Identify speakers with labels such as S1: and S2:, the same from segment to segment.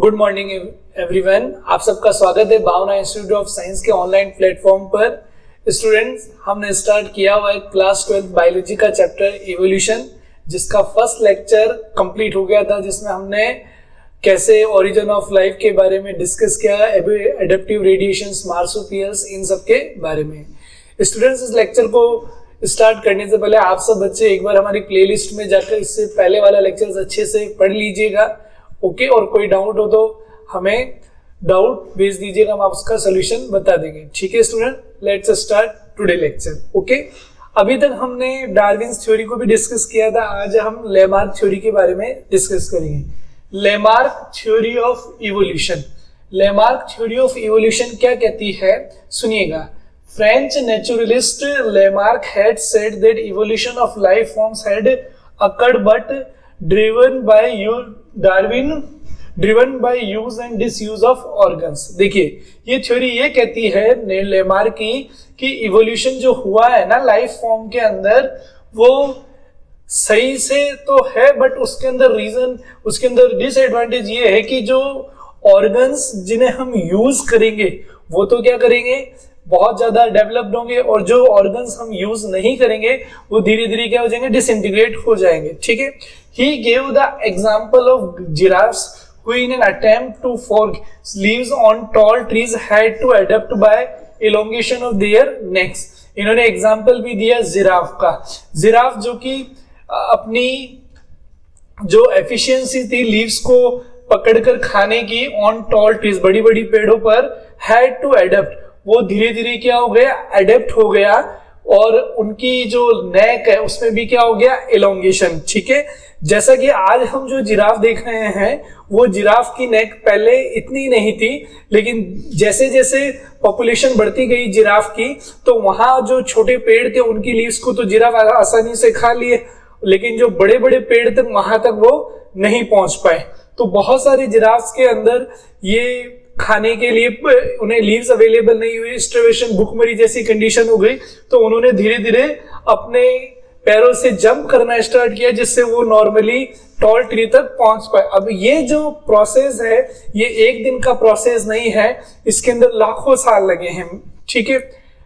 S1: Good morning everyone, आप सबका स्वागत है भावना इंस्टीट्यूट ऑफ साइंस के ऑनलाइन प्लेटफॉर्म पर। स्टूडेंट्स, हमने स्टार्ट किया हुआ है क्लास 12 बायोलॉजी का चैप्टर इवोल्यूशन, जिसका फर्स्ट लेक्चर कंप्लीट हो गया था, जिसमें हमने कैसे ओरिजिन ऑफ लाइफ के बारे में डिस्कस किया, एडेप्टिव रेडिएशंस, मार्सुपियल्स, इन सब के बारे में। स्टूडेंट्स, इस लेक्चर को स्टार्ट करने से पहले आप सब बच्चे एक बार हमारी प्लेलिस्ट में जाकर इससे पहले वाला लेक्चर्स अच्छे से पढ़ लीजिएगा, ओके। और कोई डाउट हो तो हमें डाउट भेज दीजिएगा, हम उसका सोल्यूशन बता देंगे, ठीक है student. Let's start today lecture, okay. अभी तक हमने डार्विन्स थ्योरी को भी डिस्कस किया था, आज हम लेमार्क थ्योरी के बारे में डिस्कस करेंगे। Lamarck theory of evolution. Lamarck theory of evolution क्या कहती है, सुनिएगा। French naturalist Lamarck had said that evolution of life forms had occurred but driven by use and disuse of organs। देखिए, ये थ्योरी ये कहती है लेमार्क की कि इवोल्यूशन जो हुआ है ना लाइफ फॉर्म के अंदर, वो सही से तो है, बट उसके अंदर रीजन, उसके अंदर डिसएडवांटेज ये है कि जो ऑर्गन्स जिन्हें हम यूज करेंगे वो तो क्या करेंगे, बहुत ज्यादा डेवलप्ड होंगे, और जो ऑर्गन्स हम यूज नहीं करेंगे वो धीरे धीरे क्या हो जाएंगे, डिसइंटीग्रेट हो जाएंगे, ठीक है। He gave the example of giraffes who in an attempt to fork leaves on tall trees had to adapt by elongation of their necks। इन्होंने एग्जांपल भी दिया जिराफ का। जिराफ जो कि अपनी जो एफिशिएंसी थी लीव्स को पकड़कर खाने की ऑन टॉल ट्रीज, बड़ी बड़ी पेड़ों पर, हैड टू एडेप्ट, वो धीरे धीरे क्या हो गया, एडेप्ट हो गया, और उनकी जो नेक है उसमें भी क्या हो गया, एलोंगेशन, ठीक है। जैसा कि आज हम जो जिराफ देख रहे हैं, वो जिराफ की नेक पहले इतनी नहीं थी, लेकिन जैसे जैसे पॉपुलेशन बढ़ती गई जिराफ की, तो वहां जो छोटे पेड़ थे उनकी लीव्स को तो जिराफ आसानी से खा लिए, लेकिन जो बड़े बड़े पेड़ थे वहां तक वो नहीं पहुंच पाए। तो बहुत सारे जिराफ्स के अंदर ये खाने के लिए उन्हें लीव्स अवेलेबल नहीं हुई, स्टार्वेशन, भूखमरी जैसी कंडीशन हो गई, तो उन्होंने धीरे धीरे अपने पैरों से जंप करना स्टार्ट किया, जिससे वो नॉर्मली टॉल ट्री तक पहुंच पाए। अब ये जो प्रोसेस है, ये एक दिन का प्रोसेस नहीं है, इसके अंदर लाखों साल लगे हैं, ठीक है।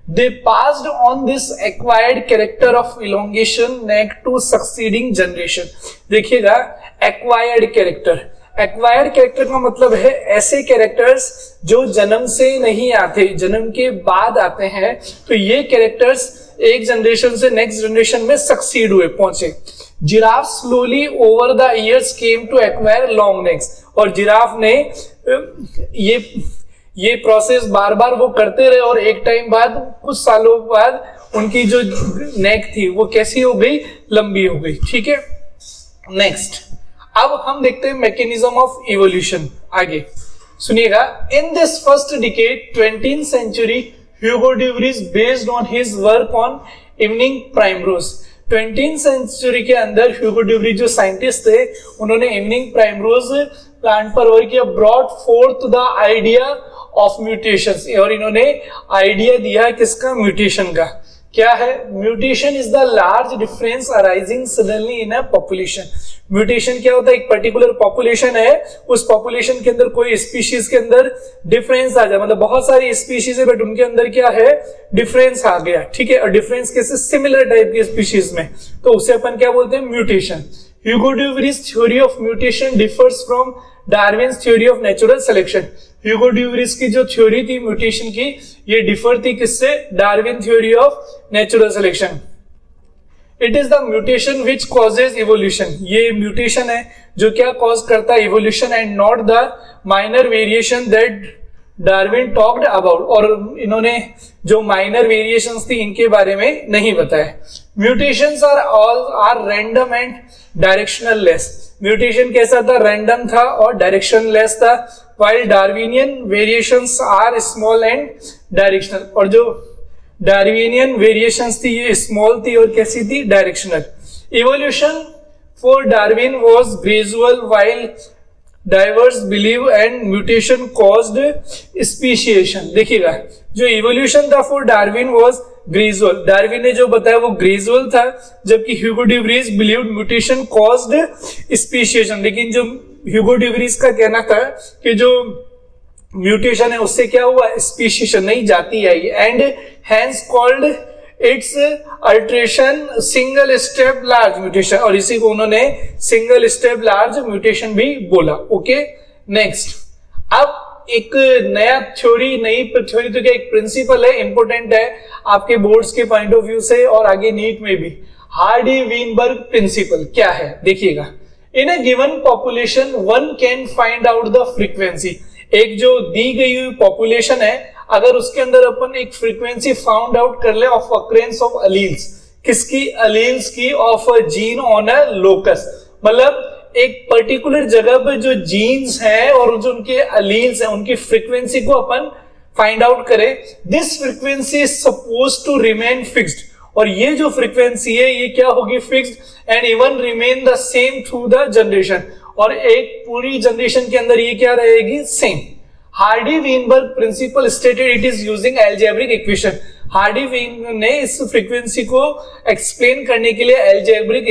S1: They passed on this acquired character of elongation neck to succeeding generation। देखिएगा, acquired character, एक्वायर्ड कैरेक्टर का मतलब है ऐसे कैरेक्टर्स जो जन्म से नहीं आते, जन्म के बाद आते हैं। तो ये कैरेक्टर्स एक जनरेशन से नेक्स्ट जनरेशन में सक्सीड हुए, पहुंचे। Giraffe slowly over the years came to acquire long necks, और जिराफ ने ये प्रोसेस बार बार वो करते रहे, और एक टाइम बाद, कुछ सालों बाद, उनकी जो नेक थी वो कैसी हो गई, लंबी हो गई, ठीक है। नेक्स्ट, अब हम देखते हैं मैकेनिज्म ऑफ इवोल्यूशन। आगे सुनिएगा। In this first decade 20th century Hugo de Vries based on his work on evening primrose. 20th century के अंदर ह्यूगो डी व्रीज जो साइंटिस्ट थे, उन्होंने इवनिंग प्राइमरोज प्लांट पर वर्क किया, brought forth the idea of mutations, और इन्होंने idea दिया किसका, म्यूटेशन का। क्या है mutation? Is the large difference arising suddenly in a population. Mutation क्या होता है, एक पर्टिकुलर पॉपुलेशन है, उस पॉपुलेशन के अंदर कोई स्पीशीज के अंदर डिफरेंस आ जाए, मतलब बहुत सारी स्पीशीज है बट उनके अंदर क्या है, डिफरेंस आ गया, ठीक है। और डिफरेंस कैसे, सिमिलर टाइप की स्पीशीज में, तो उसे अपन क्या बोलते हैं, mutation. Hugo de Vries theory of mutation differs from Darwin's theory of natural selection. Hugo de Vries की जो थ्योरी थी म्यूटेशन की, ये डिफर थी किससे, Darwin theory of natural selection. It is the mutation which causes evolution. ये mutation है जो क्या कॉज करता है, evolution, and not the minor variation that Darwin talked about. और इन्होंने जो माइनर वेरिएशंस थी इनके बारे में नहीं बताया। Mutations are random and directional less. Mutation कैसा था, रैंडम था और डायरेक्शन लेस था, while Darwinian variations are small and directional। और जो डार्विनियन वेरिएशंस थी ये स्मॉल थी और कैसी थी, directional. Evolution for Darwin was gradual while diverse believe and mutation caused speciation। देखिएगा, जो इवोल्यूशन था for Darwin was gradual, Darwin ने जो बताया वो ग्रेजुअल था, जबकि ह्यूगो de Vries believed mutation caused speciation. लेकिन जो ह्यूगो ड्यूबरीज का कहना था कि जो म्यूटेशन है उससे क्या हुआ, स्पीशीशन नहीं जाती आई, and hence called its alteration single step large mutation, और इसी को उन्होंने सिंगल स्टेप लार्ज म्यूटेशन भी बोला। ओके नेक्स्ट, अब एक नया थ्योरी, नई थ्योरी तो क्या एक प्रिंसिपल है, इंपॉर्टेंट है आपके बोर्ड्स के पॉइंट ऑफ व्यू से और आगे नीट में भी। हार्डी-वीनबर्ग प्रिंसिपल क्या है देखिएगा, in a given population one can find out the frequency, एक जो दी गई हुई पॉपुलेशन है अगर उसके अंदर अपन एक फ्रीक्वेंसी फाउंड आउट कर lay off occurrence of alleles, किसकी, अलील्स की, of a gene on a locus, मतलब एक पर्टिकुलर जगह पर जो जीन्स हैं और जो उनके अलील्स हैं उनकी फ्रीक्वेंसी को अपन फाइंड आउट करें। This frequency is suppose to remain fixed, और ये जो फ्रीक्वेंसी है ये क्या होगी, fixed and even remain the same through the generation, और एक पूरी जनरेशन के अंदर ये क्या रहेगी, same. Hardy Weinberg principle stated it is using algebraic equation, हार्डी-वीन ने इस फ्रीक्वेंसी को एक्सप्लेन करने के लिए अलजेब्रिक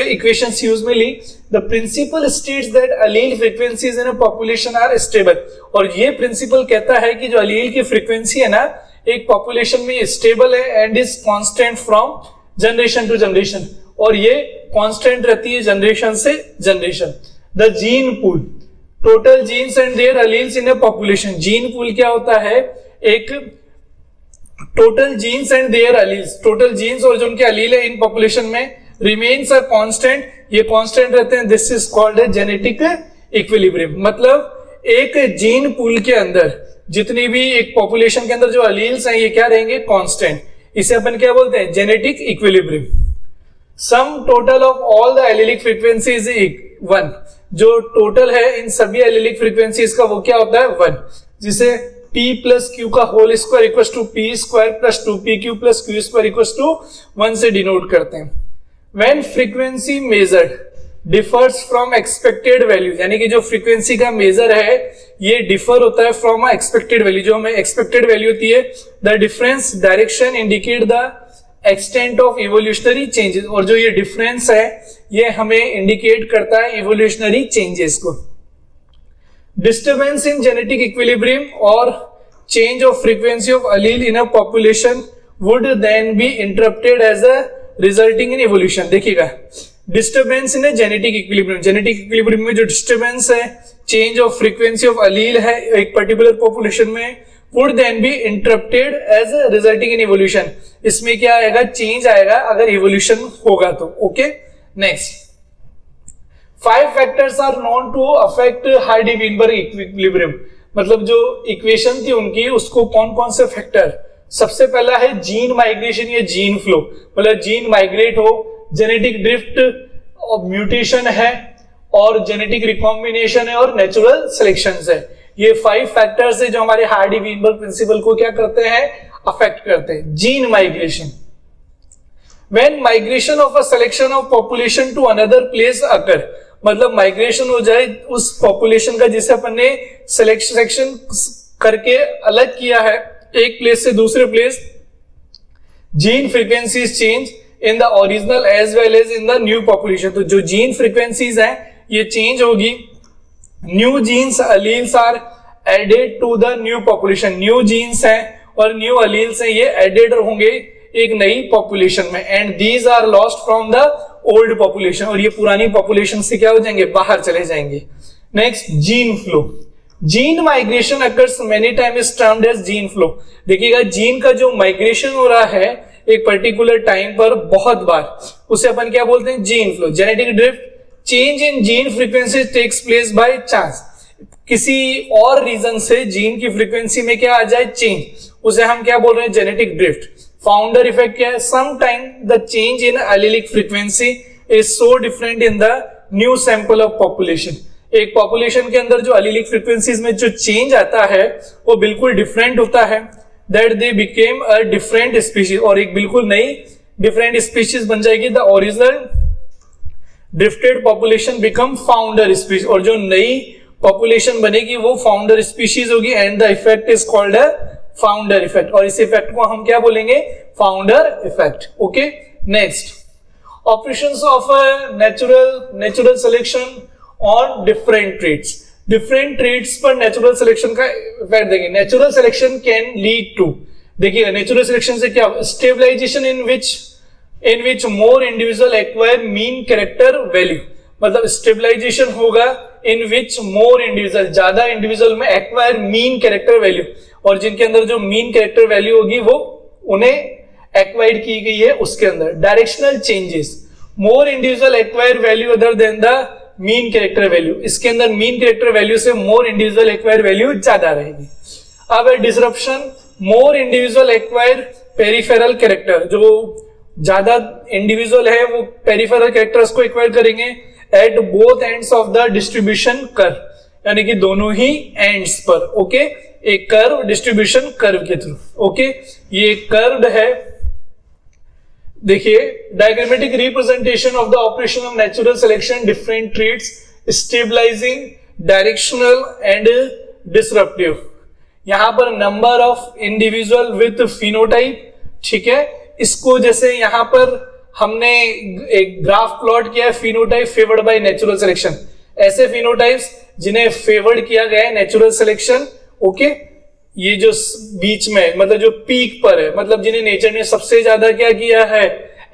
S1: इक्वेशंस यूज में ली। The principle states that allele frequencies in a population are stable, और ये प्रिंसिपल कहता है कि जो अलील की फ्रीक्वेंसी है ना एक पॉपुलेशन में स्टेबल है and is constant from generation to generation, और ये कांस्टेंट रहती है जनरेशन से generation. The gene pool, total genes and their alleles in a population, gene pool क्या होता है, एक total genes and their alleles, total genes और जो उनके अलील है इन पॉपुलेशन में रिमेन्स अ कांस्टेंट, ये कांस्टेंट रहते हैं, this is called a genetic equilibrium, मतलब एक जीन पूल के अंदर जितनी भी एक पॉपुलेशन के अंदर जो अलील्स हैं ये क्या रहेंगे, कांस्टेंट, इसे अपन क्या बोलते हैं, genetic equilibrium. Sum total of all the allylic frequency is 1, जो टोटल है इन सभी एलिलिक फ्रीक्वेंसीज का वो क्या होता है 1, जिसे p प्लस क्यू का whole square equals to p square plus 2pq plus q square equals to 1 से डिनोट करते हैं। When frequency measured differs from expected value, यानी कि जो फ्रीक्वेंसी का मेजर है ये डिफर होता है फ्रॉम एक्सपेक्टेड वैल्यू, जो हमें एक्सपेक्टेड वैल्यू होती है, the difference direction indicate the extent of evolutionary changes, और जो ये डिफरेंस है ये हमें इंडिकेट करता है इवोल्यूशनरी चेंजेस को। डिस्टर्बेंस इन जेनेटिक इक्विलिब्रियम और change of frequency of allele in a population would then be interrupted as a resulting in evolution. देखिएगा, disturbance in genetic equilibrium, genetic equilibrium में जो डिस्टर्बेंस है, change of frequency of allele है एक particular population में, would then be interrupted as resulting in evolution, इसमें क्या आएगा, चेंज आएगा अगर इवोल्यूशन होगा तो। Okay next, 5 factors are known to affect Hardy Weinberg equilibrium, मतलब जो इक्वेशन थी उनकी उसको कौन कौन से फैक्टर, सबसे पहला है जीन माइग्रेशन या जीन फ्लो, मतलब जीन माइग्रेट हो, जेनेटिक ड्रिफ्ट और म्यूटेशन है, और जेनेटिक रिकॉम्बिनेशन है, और नेचुरल सिलेक्शन है। ये 5 फैक्टर्स है जो हमारे हार्डी-वीनबर्ग प्रिंसिपल को क्या करते हैं, अफेक्ट करते हैं। Gene migration, when migration of a selection of population to another place occur, मतलब माइग्रेशन हो जाए उस पॉपुलेशन का जिसे अपन ने सिलेक्शन करके अलग किया है एक प्लेस से दूसरे place, gene frequencies change in the original as well as in the new population, तो जो जीन फ्रीक्वेंसीज हैं ये चेंज होगी, new genes alleles are added to the new population, new genes हैं और न्यू अलील्स हैं ये एडेड होंगे एक नई पॉपुलेशन में, and these are lost from the old population, और ये पुरानी पॉपुलेशन से क्या हो जाएंगे, बाहर चले जाएंगे। Next, gene flow, gene migration occurs many time is termed as gene flow. देखिएगा, जीन का जो माइग्रेशन हो रहा है एक पर्टिकुलर टाइम पर बहुत बार, उसे अपन क्या बोलते हैं, gene flow. Genetic drift, change in gene frequency takes place by chance, किसी और रीजन से जीन की फ्रीक्वेंसी में क्या आ जाए, चेंज, उसे हम क्या बोल रहे हैं, जेनेटिक ड्रिफ्ट। फाउंडर इफेक्ट क्या है, some time the change in allelic frequency is so different in the new sample of population, एक पॉपुलेशन के अंदर जो एलिलिक फ्रीक्वेंसीज में जो चेंज आता है वो बिल्कुल डिफरेंट होता है, that they became a different species, और एक बिल्कुल नई डिफरेंट स्पीशीज बन जाएगी। The original drifted population become founder species, और जो नई पॉपुलेशन बनेगी वो फाउंडर स्पीशीज होगी, and the effect is called a founder effect, और इस इफेक्ट को हम क्या बोलेंगे, founder effect. Okay next, operations of natural selection on different traits. Different traits पर नेचुरल सिलेक्शन का इफेक्ट देंगे। Natural selection can lead to, देखिए नेचुरल सिलेक्शन से क्या, stabilization in which more individual acquire mean character value, मतलब stabilization होगा in which more individual, ज्यादा individual में एक्वायर मीन कैरेक्टर वैल्यू, और जिनके अंदर जो मीन कैरेक्टर वैल्यू होगी वो उन्हें एक्वायर्ड की गई है उसके अंदर। Directional changes, more individual acquire value other than the mean character value, इसके अंदर मीन कैरेक्टर वैल्यू से मोर इंडिविजुअल एक्वायर वैल्यू ज्यादा रहेगी। अब है disruption, more individual acquire peripheral character, जो ज्यादा इंडिविजुअल है वो पेरिफेरल कैरेक्टर्स को एक्वायर करेंगे at both ends of the distribution curve, यानी कि दोनों ही एंड्स पर, ओके, एक कर्व डिस्ट्रीब्यूशन कर्व के थ्रू, ओके, ये कर्व्ड है। देखिए diagrammatic representation of the operation of natural selection, different traits, stabilising, directional and disruptive. यहां पर number of individual with phenotype, ठीक है, इसको जैसे यहां पर हमने एक ग्राफ प्लॉट किया है, phenotype favoured by natural selection, ऐसे फिनोटाइप्स जिन्हें फेवर्ड किया गया है नेचुरल सिलेक्शन, ओके, ये जो बीच में मतलब जो पीक पर है, मतलब जिन्हें नेचर ने सबसे ज्यादा क्या किया है,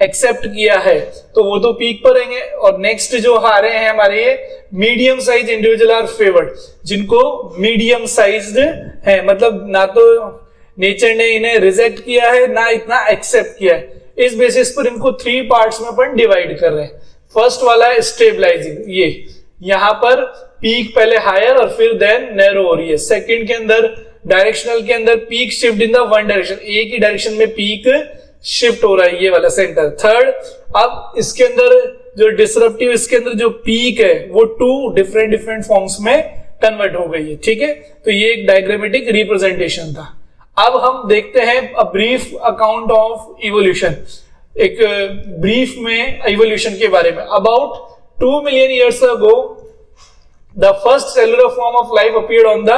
S1: एक्सेप्ट किया है, तो वो तो पीक पर रहेंगे। और नेक्स्ट जो आ रहे हैं हमारे ये medium size individual are favoured, जिनको मीडियम साइज्ड है, मतलब ना तो नेचर ने इन्हें रिजेक्ट किया है ना इतना एक्सेप्ट किया है, इस बेसिस पर इनको 3 पार्ट्स में अपन डिवाइड कर रहे हैं। फर्स्ट वाला है स्टेबलाइजिंग, ये यहां पर पीक पहले हायर और फिर देन नैरो हो रही है। सेकंड के अंदर डायरेक्शनल के अंदर peak shift in the one direction, एक ही डायरेक्शन में पीक शिफ्ट हो रहा है, ये वाला सेंटर। थर्ड, अब इसके अंदर जो डिसरप्टिव, इसके अंदर जो पीक है वो 2 डिफरेंट फॉर्म्स में कन्वर्ट हो गई है, ठीक है। तो ये एक डायग्रामेटिक रिप्रेजेंटेशन था। अब हम देखते हैं a brief account of evolution, एक ब्रीफ में इवोल्यूशन के बारे में। About 2 million years ago the first cellular form of life appeared on the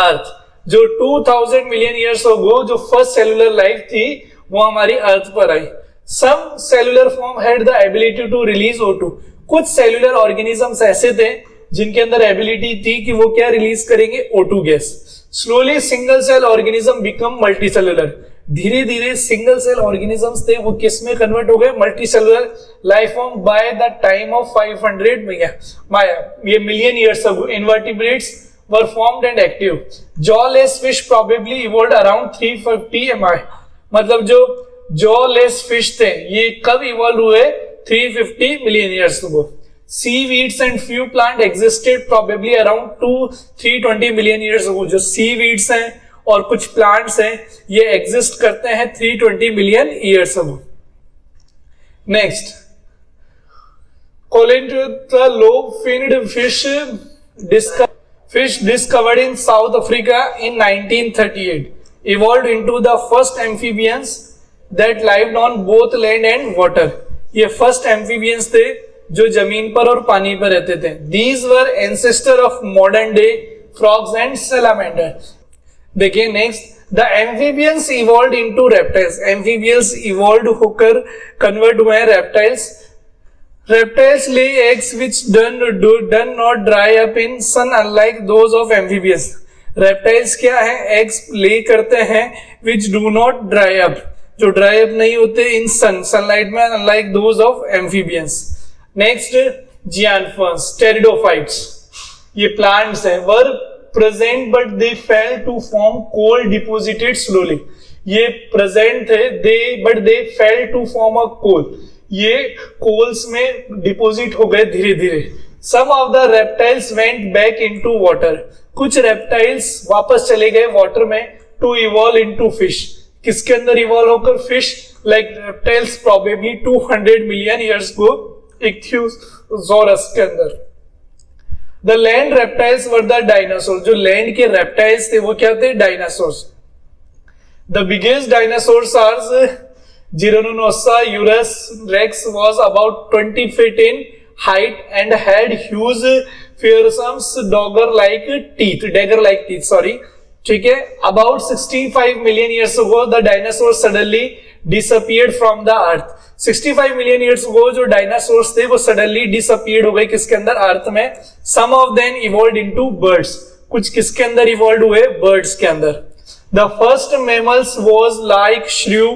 S1: earth. जो 2000 मिलियन ईयर्स अगो जो फर्स्ट सेलुलर लाइफ थी वो हमारी अर्थ पर आई। Some cellular form had the ability to release O2। कुछ सेलुलर ऑर्गेनिजम्स ऐसे थे जिनके अंदर एबिलिटी थी कि वो क्या रिलीज करेंगे, O2 gas. Slowly single cell organism become multicellular, धीरे धीरे सिंगल सेल ऑर्गेनिजम्स थे वो किस में कन्वर्ट हो गए, multi cellular life form by the time of 500 million years ago. Invertebrates were formed and active. Jawless fish probably evolved around 350 MI, मतलब जो jawless fish थे ये कब इवॉल्व हुए, 350 million years ago. Seaweeds and few plant existed probably around 320 million years ago. जो seaweeds हैं और कुछ प्लांट्स हैं ये एग्जिस्ट करते हैं 320 million years ago. Next, Coleodontida lobe-finned fish discovered in South Africa in 1938 evolved into the first amphibians that lived on both land and water। ये first amphibians थे जो जमीन पर और पानी पर रहते थे। These were ancestor of modern day frogs and salamander। देखिए next, the amphibians evolved into reptiles। amphibians evolved होकर कन्वर्ट हुए हैं reptiles। Reptiles lay eggs which do not dry up in sun unlike those of amphibians। Reptiles क्या है, eggs lay करते हैं which do not dry up, जो dry up नहीं होते in sunlight में, unlike those of amphibians। Next, Geanthropus, pteridophytes, ये plants हैं, were present but they fell to form coal deposited slowly। ये present थे but they fell to form a coal, ये coals में deposit हो गए धीरे धीरे। Some of the reptiles went back into water, कुछ रेप्टाइल्स वापस चले गए वाटर में टू इवॉल्व इनटू फिश। किसके अंदर इवॉल्व होकर, fish, like reptiles probably 200 million years को इक्थ्योसॉरस के अंदर। The land reptiles were the dinosaur, जो लैंड के रेप्टाइल्स थे वो क्या थे, dinosaurs. The biggest dinosaurs are Tyrannosaurus rex was about 20 feet in height and had huge fearsome dagger-like teeth, ठीक है। About 65 million years ago, the dinosaurs suddenly disappeared from the earth. 65 million years ago जो dinosaurs थे वो suddenly disappeared हो गए किसके अंदर, earth में। Some of them evolved into birds, कुछ किसके अंदर इवॉल्व हुए, बर्ड्स के अंदर। The first mammals was like shrew,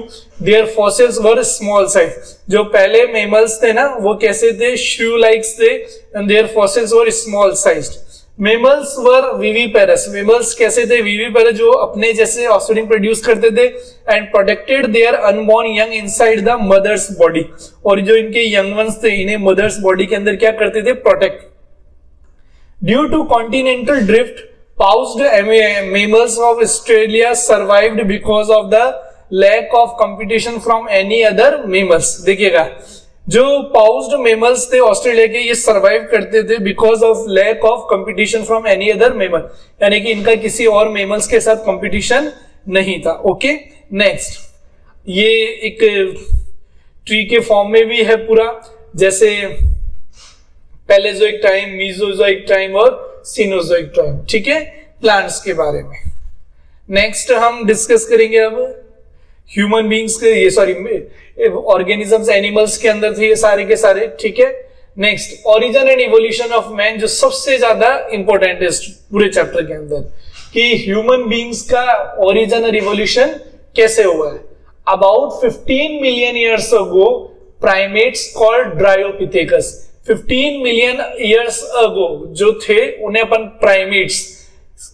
S1: their fossils were small size. जो पहले मेमल्स थे ना वो कैसे थे, श्रू लाइक्स थे, and their fossils were small sized. Mammals were viviparous, mammals कैसे थे, विविपेरस, जो अपने जैसे ऑफस्प्रिंग प्रोड्यूस करते थे, and protected their unborn young inside the mother's body. और जो इनके यंग वंस थे इन्हें मदर्स बॉडी के अंदर क्या करते थे, protect. Due to continental drift paused mammals of Australia survived because of the lack of competition from any other mammals। देखिएगा जो paused mammals थे ऑस्ट्रेलिया के, ये सर्वाइव करते थे because of lack of competition from any other mammal, यानी कि इनका किसी और mammals के साथ competition नहीं था। ओके, नेक्स्ट, ये एक ट्री के फॉर्म में भी है पूरा, जैसे पैलेजोइक टाइम, मीजोजोइक टाइम और सीनोजोइक टाइम, ठीक है, प्लांट्स के बारे में। नेक्स्ट हम डिस्कस करेंगे अब ह्यूमन बींग्स के, ये सॉरी ऑर्गेनिजम्स, एनिमल्स के अंदर थे ये सारे के सारे, ठीक है। Next, origin and evolution of man, जो सबसे ज्यादा इंपॉर्टेंट है पूरे चैप्टर के अंदर, कि ह्यूमन बींग्स का ओरिजिन और इवोल्यूशन कैसे हुआ है। About 15 million years ago primates called Dryopithecus, 15 million years ago जो थे उन्हें अपन प्राइमेट्स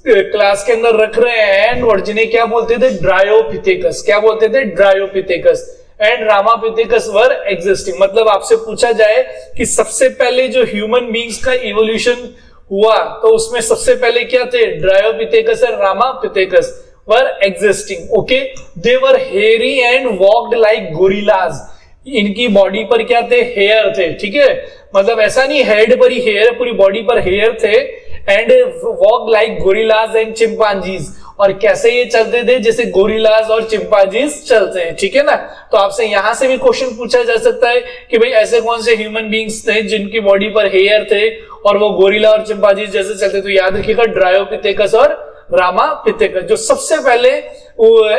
S1: क्लास के अंदर रख रहे हैं, और जिन्हें क्या बोलते थे, ड्रायोपिथेकस। क्या बोलते थे, Dryopithecus. And Ramapithecus were existing. मतलब आपसे पूछा जाए कि सबसे पहले जो ह्यूमन बींग्स का इवोल्यूशन हुआ तो उसमें सबसे पहले क्या थे, ड्रायोपिथेकस और Ramapithecus were existing. Okay, they were hairy and walked like gorillas. इनकी बॉडी पर क्या थे, हेयर थे, ठीक है, मतलब ऐसा नहीं हेड पर ही हेयर, पूरी बॉडी पर हेयर थे। And walk like gorillas and chimpanzees, और कैसे ये चलते थे, जैसे गोरिल्लाज और चिंपांजीज चलते हैं, ठीक है ना। तो आपसे यहां से भी क्वेश्चन पूछा जा सकता है कि भाई ऐसे कौन से ह्यूमन बींग्स थे जिनकी बॉडी पर हेयर थे और वो गोरिल्ला और चिंपांजीज जैसे चलते। तो याद रखिएगा ड्रायोपिथेकस और रामापिथेकस जो सबसे पहले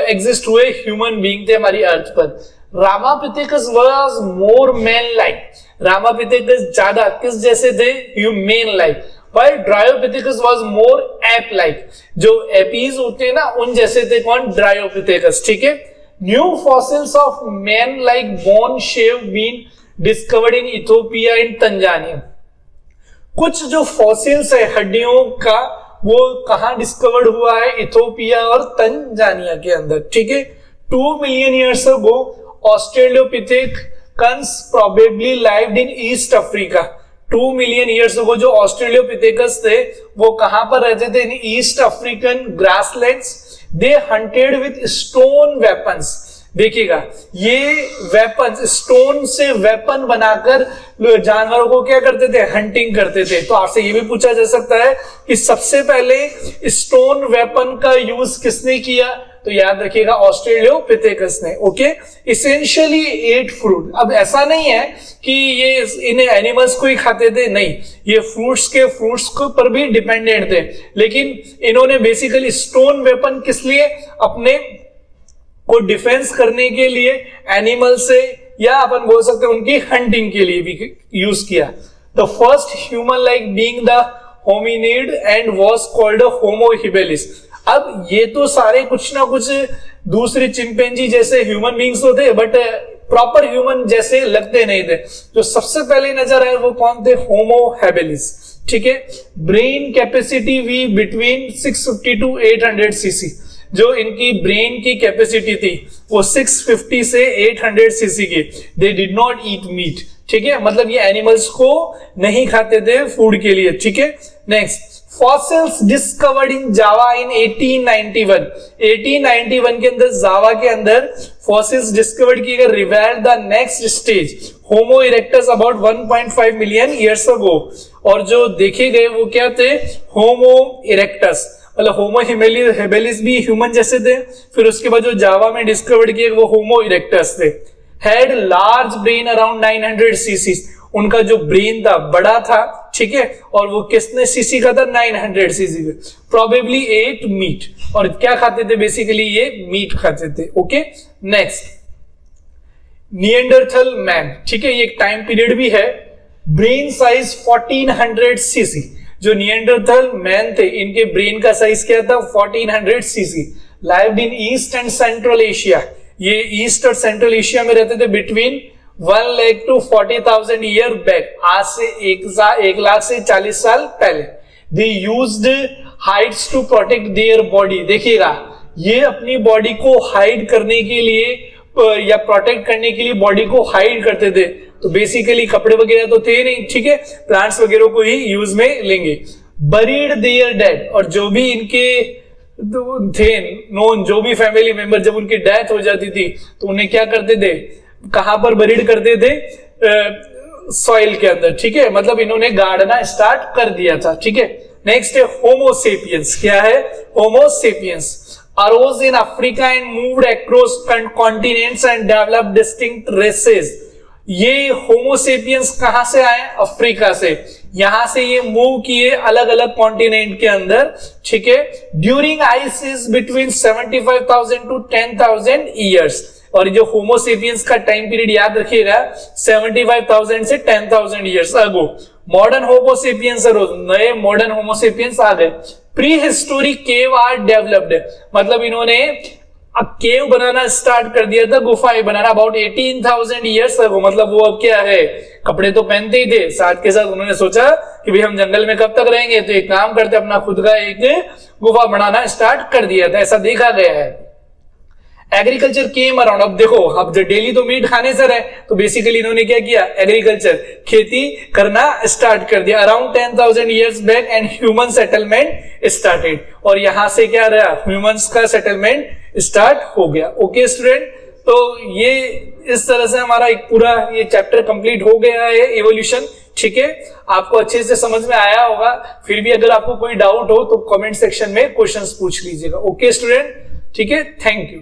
S1: एग्जिस्ट हुए ह्यूमन बींग थे हमारी अर्थ पर। Ramapithecus was more man like, Ramapithecus ज्यादा किस जैसे थे, human like. While Dryopithecus was more ape-like, जो एपीज होते हैं ना उन जैसे थे कौन, ड्रायोपिथेकस, ठीक है। New fossils of man like bones have been discovered in Ethiopia and Tanzania. कुछ जो फॉसिल्स है हड्डियों का वो कहां डिस्कवर्ड हुआ है, इथियोपिया और तंजानिया के अंदर, ठीक है। 2 million years ago Australopithecus probably lived in East Africa. 2 million years ago जो ऑस्ट्रेलियोपिथेकस थे वो कहां पर रहते थे, in East African grasslands. They hunted with stone weapons. देखिएगा ये वेपन्स, स्टोन से वेपन बनाकर जानवरों को क्या करते थे, हंटिंग करते थे। तो आपसे ये भी पूछा जा सकता है कि सबसे पहले स्टोन वेपन का यूज किसने किया, तो याद रखिएगा ऑस्ट्रेलियोपिथेकस ने। Okay, essentially ate fruit. अब ऐसा नहीं है कि ये इन एनिमल्स को ही खाते थे, नहीं, ये फ्रूट्स को पर भी डिपेंडेंट थे, लेकिन इन्होंने बेसिकली स्टोन वेपन किस लिए, अपने को डिफेंस करने के लिए एनिमल से, या अपन बोल सकते हैं उनकी हंटिंग के लिए भी यूज किया। The first human like being the hominid and was called homo habilis. अब ये तो सारे कुछ ना कुछ दूसरे चिंपैंजी जैसे ह्यूमन बींग्स तो थे, बट प्रॉपर ह्यूमन जैसे लगते नहीं थे। जो सबसे पहले नजर आए वो कौन थे, होमो हेबिलिस, ठीक है। ब्रेन कैपेसिटी भी बिटवीन 650 टू 800 सीसी। जो इनकी ब्रेन की कैपेसिटी थी वो 650 से 800 सीसी की। They did not eat meat, ठीक है, मतलब ये एनिमल्स को नहीं खाते थे फूड के लिए, ठीक है। नेक्स्ट, फॉसिल्स डिस्कवर्ड इन जावा इन 1891। 1891 के अंदर जावा के अंदर फॉसिल्स डिस्कवर्ड किए गए। Revealed the next stage homo erectus about 1.5 million years ago. और जो देखे गए वो क्या थे, होमो इरेक्टस, मतलब होमो हेबिलिस भी ह्यूमन जैसे थे। फिर उसके बाद जो जावा में डिस्कवर्ड किए वो होमो इरेक्टस थे। Had large brain around 900 CC. उनका जो ब्रेन था बड़ा था, ठीक है, और वो कितने सीसी का था, 900 सीसी का। प्रोबेबली एट मीट, और क्या खाते थे बेसिकली, ये मीट खाते थे। ओके, नेक्स्ट, निएंडरथल मैन, ठीक है, ये एक टाइम पीरियड भी है। ब्रेन साइज 1400 सीसी, जो निएंडरथल मैन थे इनके ब्रेन का साइज क्या था, 1400 cc. Lived in East and Central Asia, ये ईस्ट और सेंट्रल एशिया में रहते थे between 1 lakh to 40,000 year back, आज से 1 लाख से 40 साल पहले। They used hides to protect their body, देखिएगा ये अपनी बॉडी को हाइड करने के लिए या प्रोटेक्ट करने के लिए बॉडी को हाइड करते थे। तो बेसिकली कपड़े वगैरह तो थे नहीं, ठीक है, प्लांट्स वगैरह को ही यूज में लेंगे। बरीड देयर डेड, और जो भी इनके थे नोन, जो भी फैमिली मेंबर, जब उनकी डेथ हो जाती थी तो उन्हें क्या करते थे, कहां पर बरीड करते थे, सॉइल के अंदर, ठीक है, मतलब इन्होंने गाड़ना स्टार्ट कर दिया था, ठीक है। नेक्स्ट है होमोसेपियंस, क्या है, Homo sapiens arose in Africa and moved across continents and developed distinct races। ये होमोसेपियंस कहां से आए, अफ्रीका से, यहां से ये मूव किए अलग अलग कॉन्टिनेंट के अंदर, ठीक है। During ice is between 75,000 to 10,000 years, और जो होमोसेपियंस का टाइम पीरियड याद रखिएगा 75,000 से 10,000 ईयर्स अगो। मॉडर्न होमोसेपियंस, नए मॉडर्न होमोसेपियंस आ गए। Prehistoric cave are developed, मतलब इन्होंने अब केव बनाना स्टार्ट कर दिया था, गुफाएं बनाना अबाउट 18,000 ईयर्स अगो। मतलब वो अब क्या है, कपड़े तो पहनते ही थे, साथ के साथ उन्होंने सोचा कि भाई हम जंगल में कब तक रहेंगे, तो एक काम करते अपना खुद का एक गुफा बनाना स्टार्ट कर दिया था, ऐसा देखा गया है। एग्रीकल्चर केम अराउंड, अब देखो अब जो डेली तो मीट खाने से रहे, तो बेसिकली इन्होंने क्या किया, एग्रीकल्चर, खेती करना स्टार्ट कर दिया around 10,000 years back and human settlement started, और यहां से क्या रहा, ह्यूमंस का सेटलमेंट स्टार्ट हो गया। ओके स्टूडेंट, तो ये इस तरह से हमारा एक पूरा ये चैप्टर कंप्लीट हो गया है, इवोल्यूशन, ठीक है। आपको अच्छे से समझ में आया होगा, फिर भी अगर आपको कोई डाउट हो तो कमेंट सेक्शन में क्वेश्चंस पूछ लीजिएगा। ओके स्टूडेंट, ठीक है, थैंक यू।